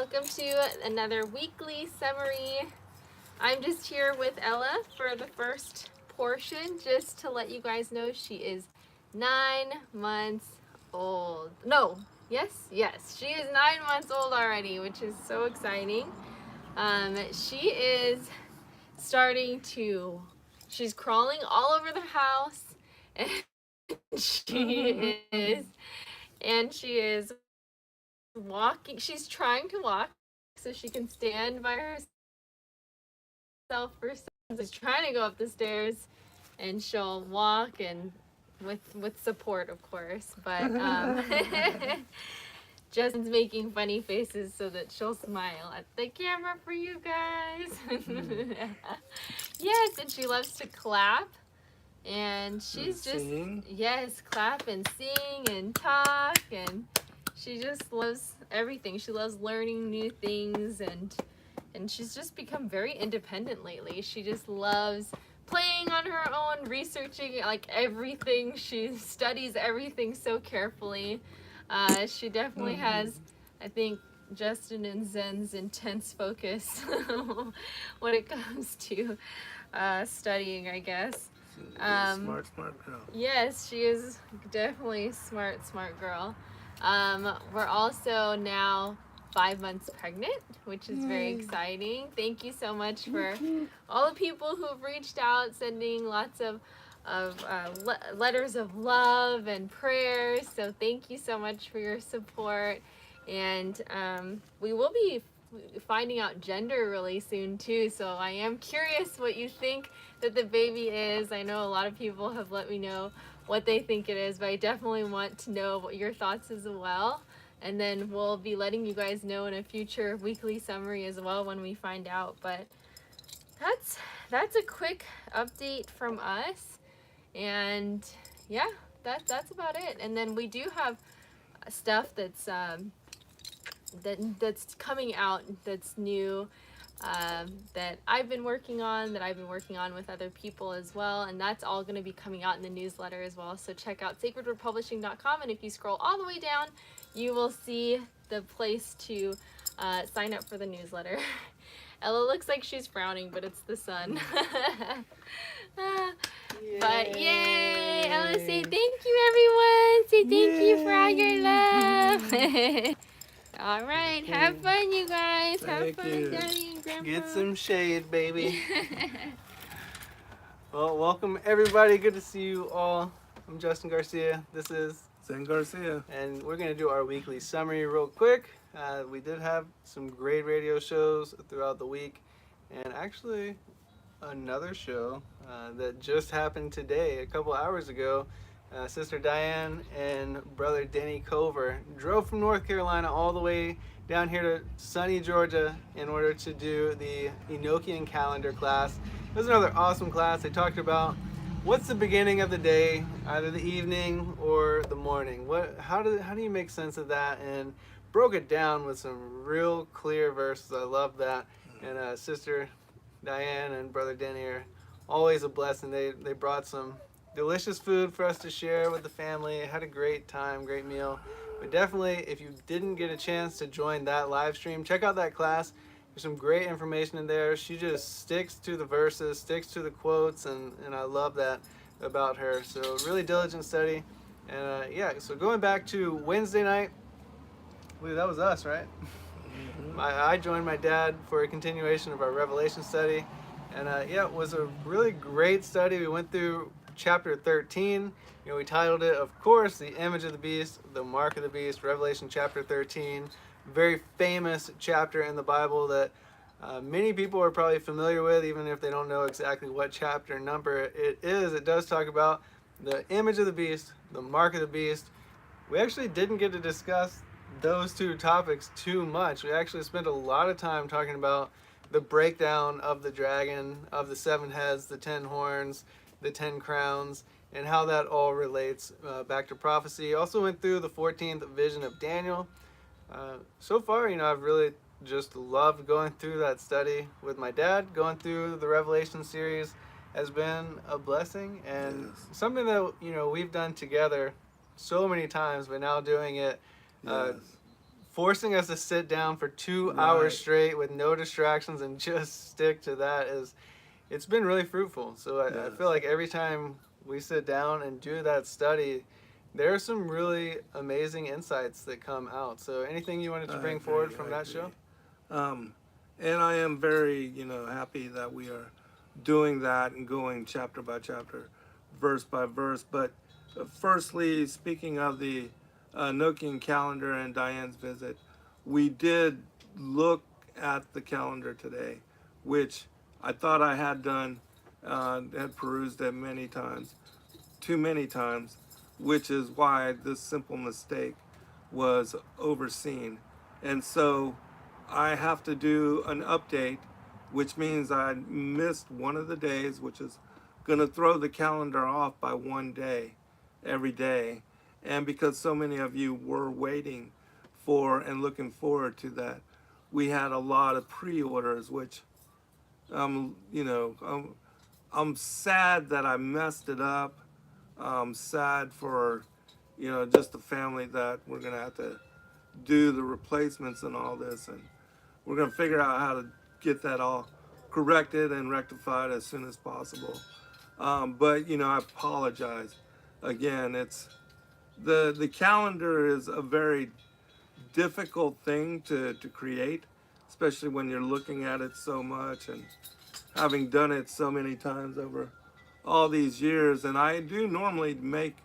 welcome to another weekly summary. I'm just here with Ella for the first portion, just to let you guys know she is 9 months old. No, yes, she is 9 months old already, which is so exciting. She is starting to, she's crawling all over the house, and she is walking. She's trying to walk so she can stand by herself for seconds. She's trying to go up the stairs, and she'll walk and with support, of course. But Justin's making funny faces so that she'll smile at the camera for you guys. Yes, and she loves to clap. And she's just, yes, clap and sing and talk, and she just loves everything. She loves learning new things, and she's just become very independent lately. She just loves playing on her own, researching like everything. She studies everything so carefully. She definitely has, I think, Justin and Zen's intense focus when it comes to studying, I guess. Smart girl. Yes, she is definitely smart girl. We're also now 5 months pregnant, which is very exciting. Thank you so much for all the people who've reached out, sending lots of letters of love and prayers. So thank you so much for your support. And we will be finding out gender really soon too, so I am curious what you think that the baby is. I know a lot of people have let me know what they think it is, but I definitely want to know what your thoughts as well. And then we'll be letting you guys know in a future weekly summary as well when we find out. But that's a quick update from us, and yeah, that's about it. And then we do have stuff that's that's coming out, that's new, that I've been working on with other people as well, and that's all going to be coming out in the newsletter as well. So check out sacredwordpublishing.com, and if you scroll all the way down, you will see the place to sign up for the newsletter. Ella looks like she's frowning, but it's the sun. But yay! Ella, say thank you, everyone. Say thank you for all your love. All right, have fun, you guys. Have fun, Daddy and Grandpa. Get some shade, baby. Well, welcome everybody. Good to see you all. I'm Justin Garcia. This is Zen Garcia. And we're going to do our weekly summary real quick. We did have some great radio shows throughout the week, and actually another show that just happened today, a couple hours ago. Sister Diane and Brother Denny Cover drove from North Carolina all the way down here to sunny Georgia in order to do the Enochian calendar class. It was another awesome class. They talked about what's the beginning of the day, either the evening or the morning. How do you make sense of that, and broke it down with some real clear verses. I love that. And Sister Diane and Brother Denny are always a blessing. They brought some delicious food for us to share with the family. Had a great time, great meal. But definitely, if you didn't get a chance to join that live stream, check out that class. There's some great information in there. She just sticks to the verses, sticks to the quotes, and I love that about her. So really diligent study. And yeah, so going back to Wednesday night, I believe that was us, right? I joined my dad for a continuation of our Revelation study. And yeah, it was a really great study. We went through chapter 13. We titled it, of course, The Image of the Beast, the Mark of the Beast, Revelation chapter 13. Very famous chapter in the Bible that many people are probably familiar with, even if they don't know exactly what chapter and number it is. It does talk about the image of the beast, the mark of the beast. We actually didn't get to discuss those two topics too much. We actually spent a lot of time talking about the breakdown of the dragon, of the 7 heads, the 10 horns, the 10 crowns, and how that all relates back to prophecy. Also went through the 14th vision of Daniel. So far, I've really just loved going through that study with my dad. Going through the Revelation series has been a blessing, and something that we've done together so many times, but now doing it forcing us to sit down for 2 Right. hours straight with no distractions and just stick to that is it's been really fruitful. So I feel Yes. like every time we sit down and do that study, there are some really amazing insights that come out. So anything you wanted to I bring forward agree. from I that show? agree. Um, and I am very, happy that we are doing that and going chapter by chapter, verse by verse. But firstly, speaking of the Nokian calendar and Diane's visit, we did look at the calendar today, which I thought I had done, had perused it many times, too many times, which is why this simple mistake was overseen. And so I have to do an update, which means I missed one of the days, which is going to throw the calendar off by one day every day. And because so many of you were waiting for and looking forward to that, we had a lot of pre-orders, which I'm sad that I messed it up. I'm sad for, just the family that we're gonna have to do the replacements and all this, and we're gonna figure out how to get that all corrected and rectified as soon as possible. But I apologize. Again, it's the calendar is a very difficult thing to create, especially when you're looking at it so much and having done it so many times over all these years. And I do normally make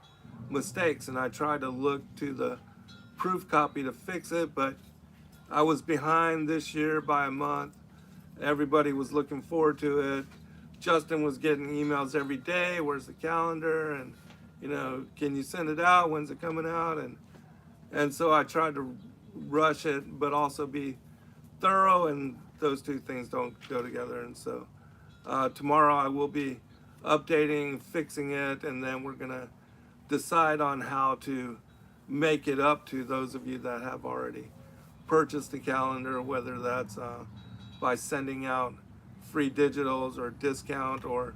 mistakes, and I try to look to the proof copy to fix it, but I was behind this year by a month. Everybody was looking forward to it. Justin was getting emails every day. Where's the calendar? And can you send it out? When's it coming out? And so I tried to rush it, but also be thorough. And those two things don't go together. And so tomorrow I will be updating, fixing it, and then we're gonna decide on how to make it up to those of you that have already purchased the calendar, whether that's by sending out free digitals or discount, or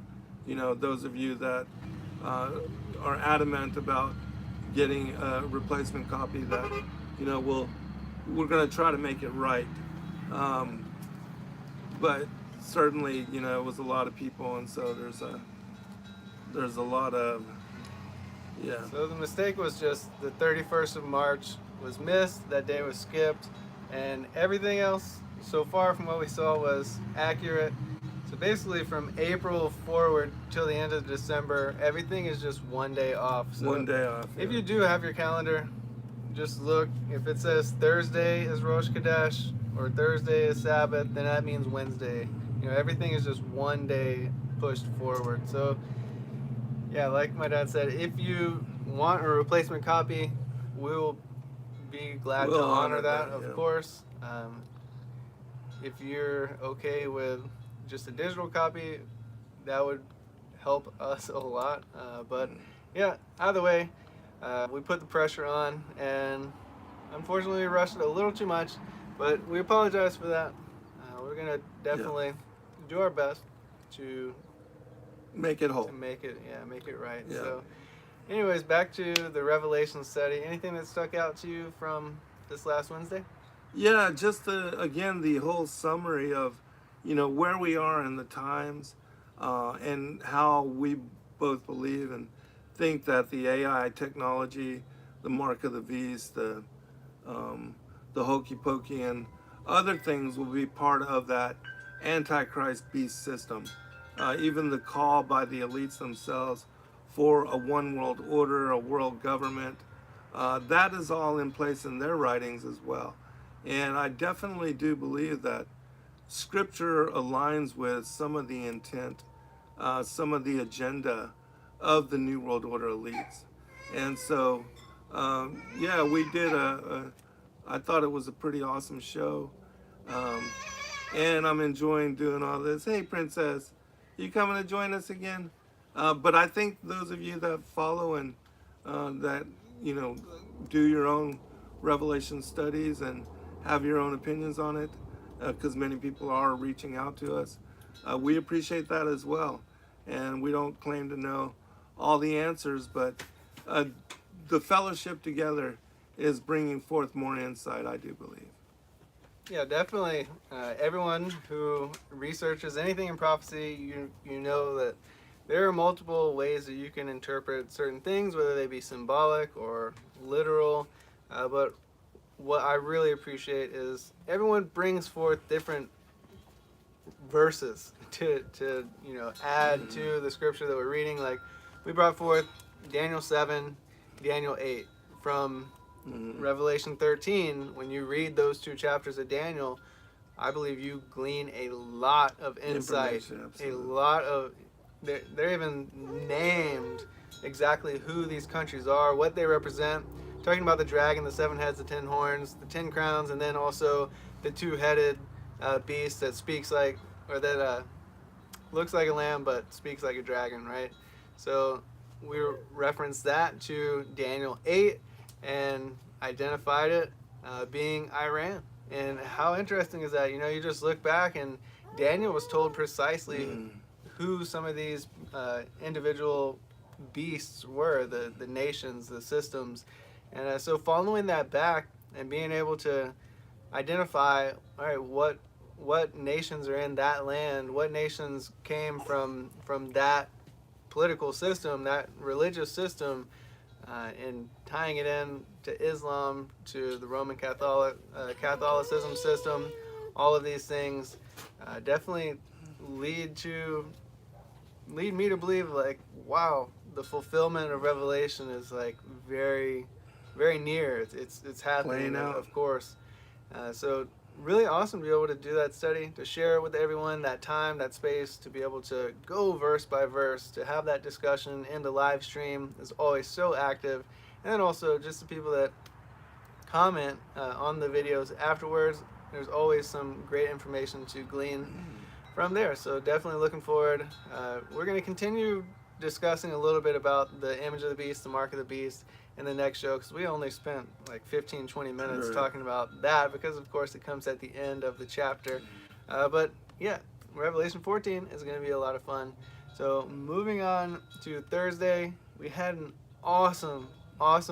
those of you that are adamant about getting a replacement copy that we're going to try to make it right. Um, but certainly, it was a lot of people, and so there's a lot of yeah. So the mistake was just the 31st of March was missed, that day was skipped, and everything else so far from what we saw was accurate. So basically from April forward till the end of December, everything is just one day off. So One day off. if Yeah. you do have your calendar, just look. If it says Thursday is Rosh Chodesh or Thursday is Sabbath, then that means Wednesday. Everything is just one day pushed forward. So yeah, like my dad said, if you want a replacement copy, we'll be glad to We'll honor honor that, that, of yeah. course. If you're okay with just a digital copy, that would help us a lot. But yeah, either way, we put the pressure on, and unfortunately, we rushed it a little too much. But we apologize for that. We're gonna definitely do our best to Make it whole. make it right. Yeah. So, anyways, back to the Revelation study. Anything that stuck out to you from this last Wednesday? Yeah, just again the whole summary of where we are in the times, and how we both believe and think that the AI technology, the mark of the beast, the hokey pokey, and other things will be part of that antichrist beast system. Even the call by the elites themselves for a one world order, a world government, that is all in place in their writings as well. And I definitely do believe that Scripture aligns with some of the intent, some of the agenda of the New World Order elites. And so, yeah, we did I thought it was a pretty awesome show. Um, and I'm enjoying doing all this. Hey, Princess, you coming to join us again? But I think those of you that follow and that, do your own Revelation studies and have your own opinions on it, because many people are reaching out to us. We appreciate that as well. And we don't claim to know all the answers, but the fellowship together is bringing forth more insight, I do believe. Yeah, definitely. Everyone who researches anything in prophecy, you know that there are multiple ways that you can interpret certain things, whether they be symbolic or literal. But what I really appreciate is everyone brings forth different verses to add to the scripture that we're reading. Like we brought forth Daniel 7, Daniel 8 from Revelation 13. When you read those two chapters of Daniel, I believe you glean a lot of insight, a lot of they're even named exactly who these countries are, what they represent, talking about the dragon, the seven heads, the 10 horns, the 10 crowns, and then also the two-headed beast that speaks like, or that looks like a lamb but speaks like a dragon, right? So we referenced that to Daniel 8 and identified it being Iran. And how interesting is that? You just look back and Daniel was told precisely who some of these individual beasts were, the nations, the systems. And so following that back and being able to identify, all right, what nations are in that land, what nations came from that political system, that religious system, and tying it in to Islam, to the Roman Catholicism system, all of these things definitely lead me to believe, like, wow, the fulfillment of Revelation is like very, very near. It's happening, of course. So really awesome to be able to do that study, to share it with everyone, that time, that space, to be able to go verse by verse, to have that discussion in the live stream is always so active. And then also just the people that comment on the videos afterwards, there's always some great information to glean from there. So definitely looking forward. We're going to continue discussing a little bit about the image of the beast, the mark of the beast, in the next show, because we only spent like 15-20 minutes talking about that, because of course it comes at the end of the chapter. But yeah, Revelation 14 is going to be a lot of fun. So moving on to Thursday, we had an awesome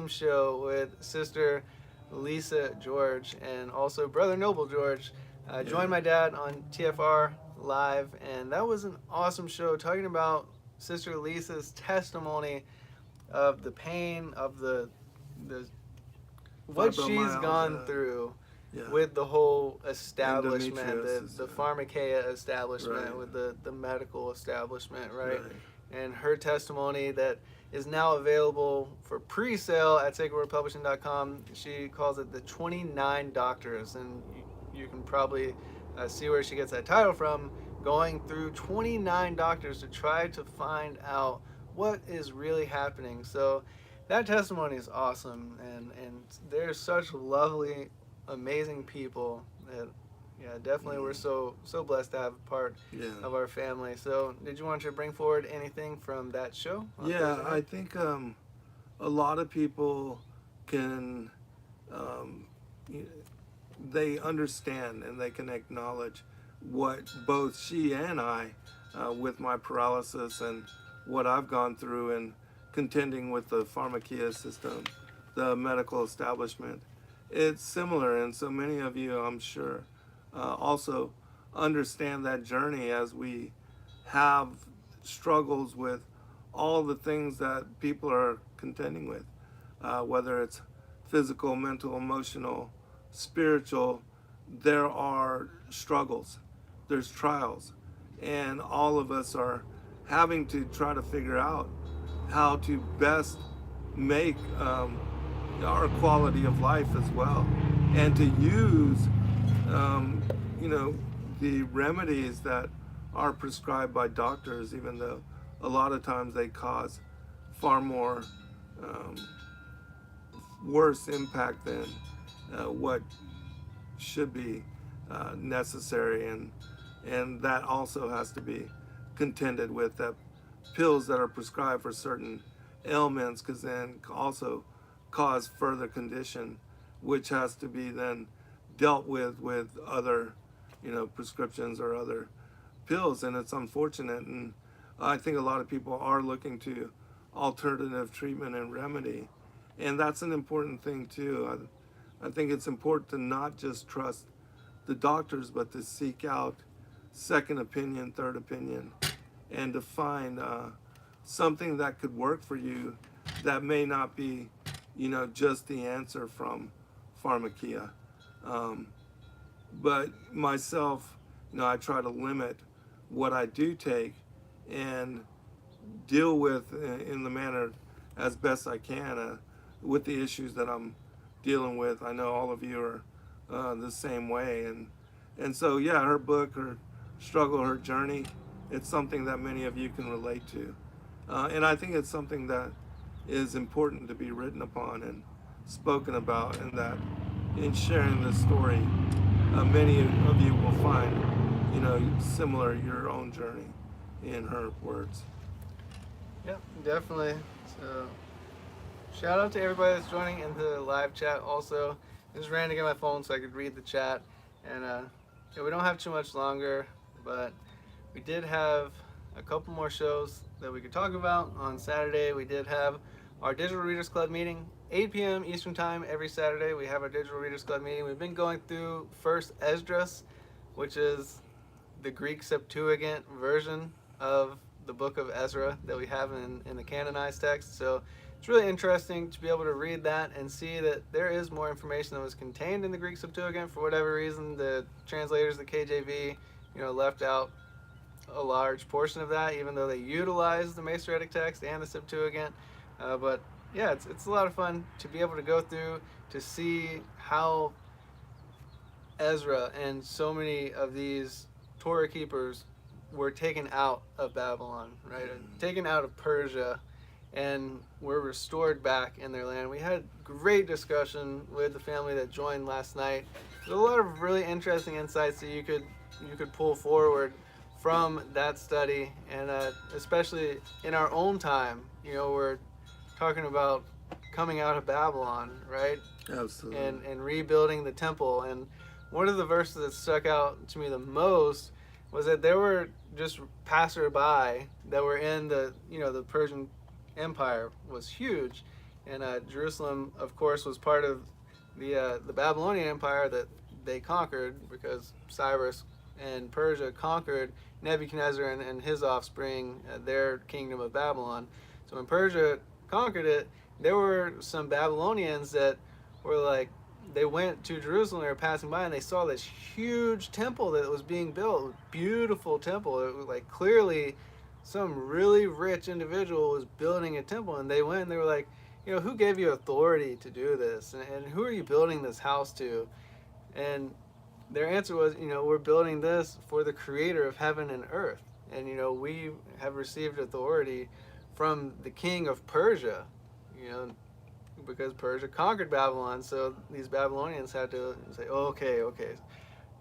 show with Sister Lisa George and also Brother Noble George. Joined my dad on TFR Live, and that was an awesome show talking about Sister Lisa's testimony of the pain, of the what she's gone through with the whole establishment, the pharmakeia establishment, with the medical establishment, right? And her testimony that is now available for pre-sale at sacredwordpublishing.com. She calls it the 29 Doctors, and you can probably see where she gets that title from, going through 29 doctors to try to find out what is really happening. So that testimony is awesome, and there's such lovely, amazing people that, yeah, definitely we're so blessed to have a part of our family. So did you want to bring forward anything from that show? Yeah, I think a lot of people can, they understand and they can acknowledge what both she and I, with my paralysis and what I've gone through in contending with the pharmakeia system, the medical establishment. It's similar, and so many of you, I'm sure, also understand that journey as we have struggles with all the things that people are contending with, whether it's physical, mental, emotional, spiritual. There are struggles, there's trials, and all of us are having to try to figure out how to best make our quality of life as well, and to use the remedies that are prescribed by doctors, even though a lot of times they cause far more worse impact than what should be necessary, and that also has to be contended with, that pills that are prescribed for certain ailments can then also cause further condition, which has to be then dealt with other prescriptions or other pills. And it's unfortunate, and I think a lot of people are looking to alternative treatment and remedy, And that's an important thing too. I think it's important to not just trust the doctors, but to seek out second opinion, third opinion, and to find something that could work for you that may not be, just the answer from pharmakia. Um, but myself, I try to limit what I do take and deal with in the manner as best I can with the issues that I'm dealing with. I know all of you are the same way, and so yeah, her book, her struggle, her journey, it's something that many of you can relate to, and I think it's something that is important to be written upon and spoken about, and that in sharing this story, many of you will find, similar your own journey in her words. Yep, definitely. So, shout out to everybody that's joining in the live chat. Also, I just ran to get my phone so I could read the chat, and yeah, we don't have too much longer, but we did have a couple more shows that we could talk about. On Saturday, we did have our Digital Readers Club meeting, 8 p.m. Eastern Time every Saturday. We have our Digital Readers Club meeting. We've been going through First Esdras, which is the Greek Septuagint version of the book of Ezra that we have in the canonized text. So it's really interesting to be able to read that and see that there is more information that was contained in the Greek Septuagint. For whatever reason, the translators, the KJV, left out a large portion of that, even though they utilized the Masoretic text and the Septuagint. But yeah, it's a lot of fun to be able to go through to see how Ezra and so many of these Torah keepers were taken out of Babylon, right? Taken out of Persia, and were restored back in their land. We had great discussion with the family that joined last night. There's a lot of really interesting insights that you could pull forward from that study, and especially in our own time. We're talking about coming out of Babylon, right? Absolutely. And rebuilding the temple. And one of the verses that stuck out to me the most was that there were just passerby that were in the Persian Empire was huge, and Jerusalem, of course, was part of the Babylonian Empire that they conquered, because Cyrus and Persia conquered Nebuchadnezzar and his offspring, their kingdom of Babylon. So when Persia conquered it, there were some Babylonians that were like, they went to Jerusalem, they were passing by, and they saw this huge temple that was being built, beautiful temple. It was like clearly some really rich individual was building a temple, and they went and they were like, who gave you authority to do this? And who are you building this house to? And their answer was, we're building this for the creator of heaven and earth. And, we have received authority from the king of Persia, because Persia conquered Babylon. So these Babylonians had to say, oh, okay.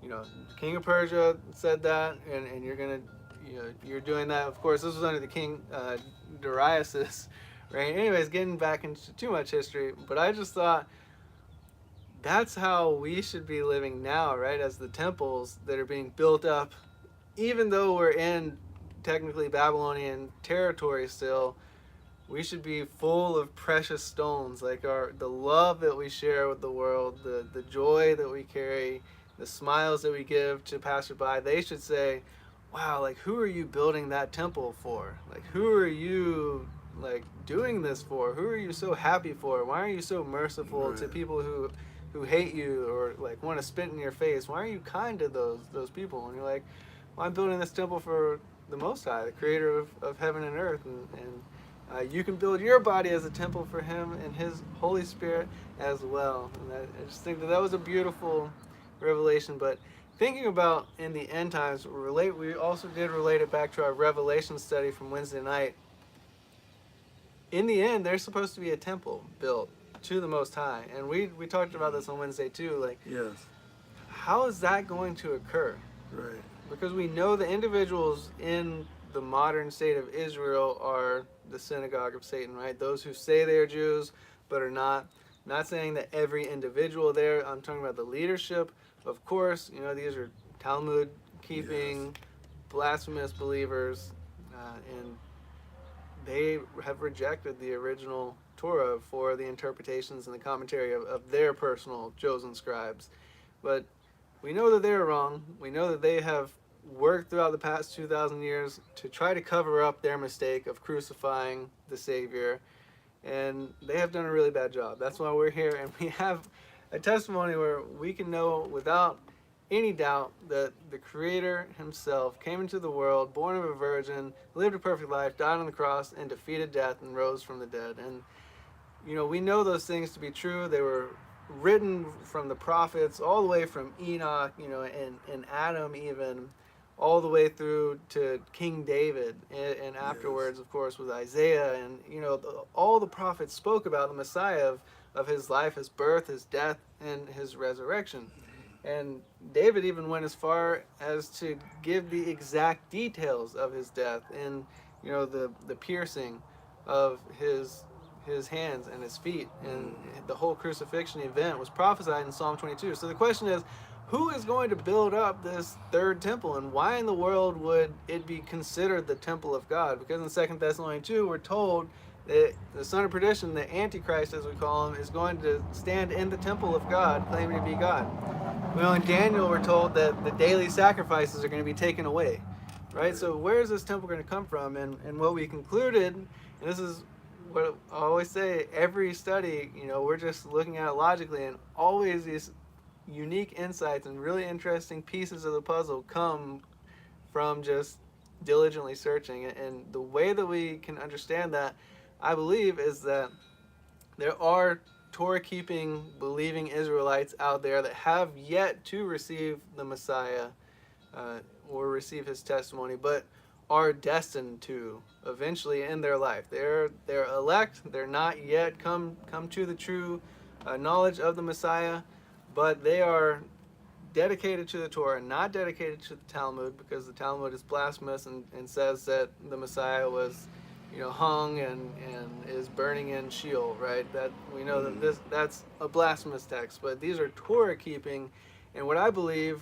The king of Persia said that, and you're going to, you're doing that. Of course, this was under the king Darius, right? Anyways, getting back into too much history, but I just thought that's how we should be living now, right? As the temples that are being built up, even though we're in technically Babylonian territory still, we should be full of precious stones, like the love that we share with the world, the joy that we carry, the smiles that we give to passerby. They should say, wow, like, who are you building that temple for? Like, who are you doing this for? Who are you so happy for? Why are you so merciful to people who hate you or want to spit in your face? Why are you kind to those people? And you're like, well, I'm building this temple for the Most High, the creator of heaven and earth, and you can build your body as a temple for him and his Holy Spirit as well. And I just think that was a beautiful revelation. But thinking about in the end times, we also did relate it back to our Revelation study from Wednesday night. In the end, there's supposed to be a temple built to the Most High. And we talked about this on Wednesday too. Yes. How is that going to occur? Right. Because we know the individuals in the modern state of Israel are the synagogue of Satan, right? Those who say they are Jews but are not. Not saying that every individual there. I'm talking about the leadership. Of course, these are Talmud keeping, blasphemous believers, and they have rejected the original Torah for the interpretations and the commentary of their personal chosen scribes. But we know that they're wrong. We know that they have worked throughout the past 2,000 years to try to cover up their mistake of crucifying the Savior, and they have done a really bad job. That's why we're here, and we have a testimony where we can know without any doubt that the Creator himself came into the world, born of a virgin, lived a perfect life, died on the cross, and defeated death and rose from the dead. And, we know those things to be true. They were written from the prophets all the way from Enoch, and Adam even, all the way through to King David, and afterwards, of course, with Isaiah. And, all the prophets spoke about the Messiah, of his life, his birth, his death, and his resurrection. And David even went as far as to give the exact details of his death, and the piercing of his hands and his feet, and the whole crucifixion event was prophesied in Psalm 22. So the question is, who is going to build up this third temple, and why in the world would it be considered the temple of God? Because in 2 Thessalonians 2, we're told that the son of perdition, the Antichrist as we call him, is going to stand in the temple of God, claiming to be God. In Daniel, we're told that the daily sacrifices are going to be taken away, right? So where is this temple going to come from? And what we concluded, and this is what I always say, every study, we're just looking at it logically, and always these unique insights and really interesting pieces of the puzzle come from just diligently searching. And the way that we can understand that, I believe, is that there are Torah-keeping, believing Israelites out there that have yet to receive the Messiah, or receive his testimony, but are destined to eventually in their life. They're elect. They're not yet come to the true knowledge of the Messiah, but they are dedicated to the Torah, not dedicated to the Talmud, because the Talmud is blasphemous and says that the Messiah was hung and is burning in Sheol, right? That we know that that's a blasphemous text. But these are Torah keeping, and what I believe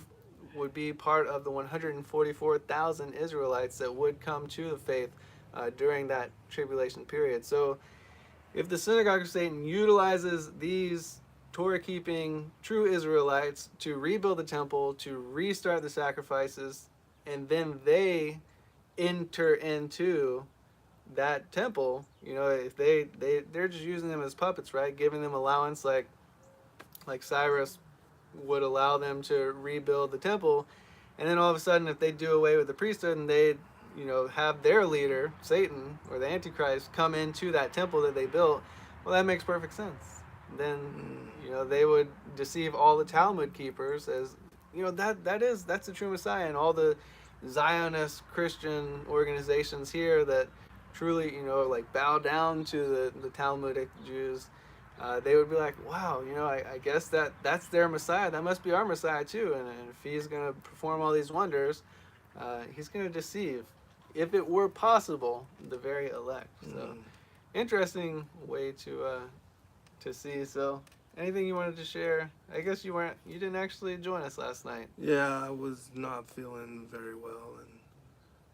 would be part of the 144,000 Israelites that would come to the faith during that tribulation period. So if the synagogue of Satan utilizes these Torah keeping true Israelites to rebuild the temple, to restart the sacrifices, and then they enter into that temple, if they're just using them as puppets, right? Giving them allowance, like Cyrus would allow them to rebuild the temple, and then all of a sudden, if they do away with the priesthood and they have their leader, Satan, or the Antichrist, come into that temple that they built, well, that makes perfect sense. Then they would deceive all the Talmud keepers as that's the true Messiah. And all the Zionist Christian organizations here that truly bow down to the Talmudic Jews, they would be like, wow, I guess that's their Messiah. That must be our Messiah too. And if he's going to perform all these wonders, he's going to deceive, if it were possible, the very elect. So interesting way to see. So anything you wanted to share? I guess you didn't actually join us last night. Yeah, I was not feeling very well,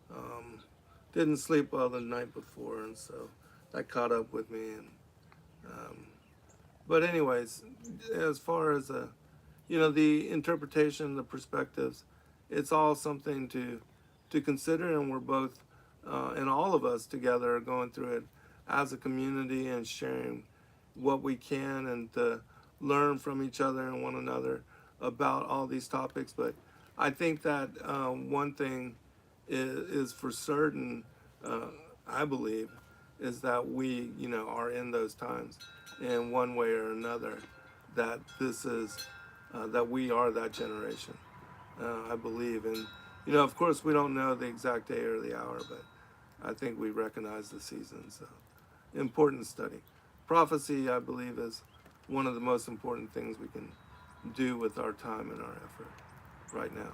and didn't sleep well the night before, and so that caught up with me. And but anyways, as far as the interpretation, the perspectives, it's all something to consider, and we're both and all of us together are going through it as a community and sharing what we can, and to learn from each other and one another about all these topics. But I think that one thing is for certain, I believe, is that we are in those times in one way or another, that this is that we are that generation, I believe. And of course we don't know the exact day or the hour, but I think we recognize the season. So important study. Prophecy, I believe, is one of the most important things we can do with our time and our effort right now.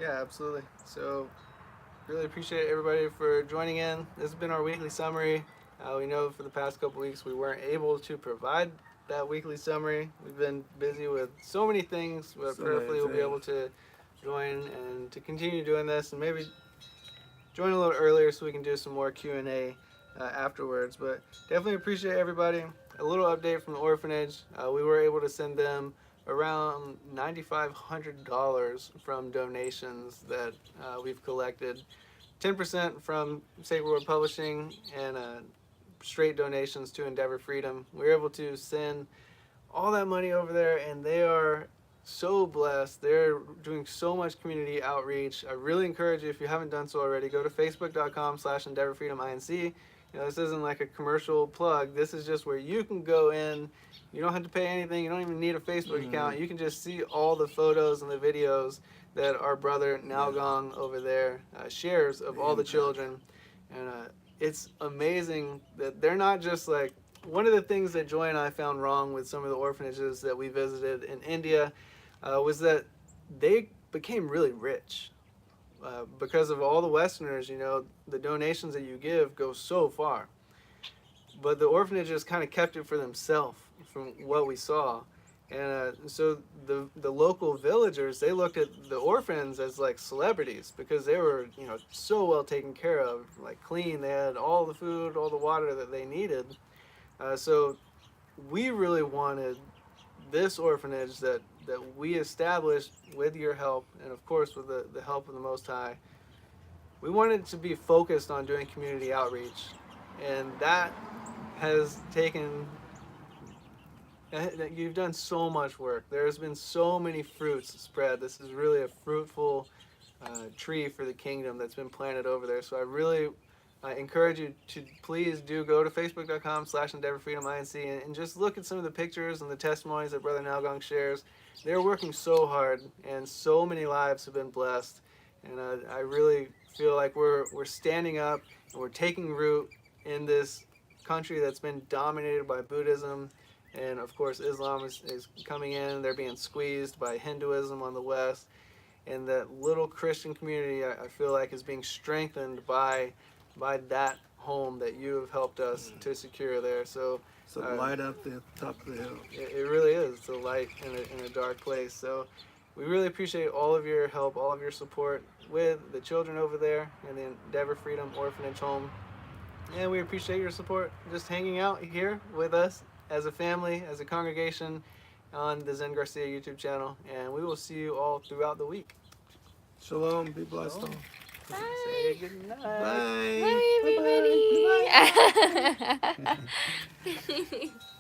Yeah, absolutely. So really appreciate everybody for joining in. This has been our weekly summary. We know for the past couple weeks we weren't able to provide that weekly summary. We've been busy with so many things, but prayerfully we'll be able to join and to continue doing this, and maybe join a little earlier so we can do some more Q&A afterwards. But definitely appreciate everybody. A little update from the orphanage. We were able to send them around $9,500 from donations that we've collected. 10% from Sacred Word Publishing and straight donations to Endeavor Freedom. We were able to send all that money over there, and they are so blessed. They're doing so much community outreach. I really encourage you, if you haven't done so already, go to facebook.com/EndeavorFreedomINC. This isn't like a commercial plug. This is just where you can go in. You don't have to pay anything. You don't even need a Facebook account. You can just see all the photos and the videos that our brother Nalgong over there shares of all the children. And it's amazing that they're not just like, one of the things that Joy and I found wrong with some of the orphanages that we visited in India was that they became really rich. Because of all the Westerners, the donations that you give go so far. But the orphanages kind of kept it for themselves from what we saw. And so the local villagers, they looked at the orphans as like celebrities because they were, so well taken care of, like clean. They had all the food, all the water that they needed. So we really wanted this orphanage that we established with your help, and of course with the help of the Most High. We wanted to be focused on doing community outreach, and that has taken, you've done so much work. There's been so many fruits spread. This is really a fruitful tree for the kingdom that's been planted over there. So I really encourage you to please do go to facebook.com/EndeavorFreedomINC and just look at some of the pictures and the testimonies that Brother Nalgong shares. They're working so hard, and so many lives have been blessed. And I really feel like we're standing up and we're taking root in this country that's been dominated by Buddhism, and of course Islam is coming in. They're being squeezed by Hinduism on the west, and that little Christian community I feel like is being strengthened by that home that you have helped us to secure there. So it's a light up the top of the hill. It really is. It's a light in a dark place. So we really appreciate all of your help, all of your support with the children over there in the Endeavor Freedom Orphanage home. And we appreciate your support just hanging out here with us as a family, as a congregation on the Zen Garcia YouTube channel. And we will see you all throughout the week. Shalom. Be blessed all. Bye. Say good night. Bye. Bye, everybody. Bye.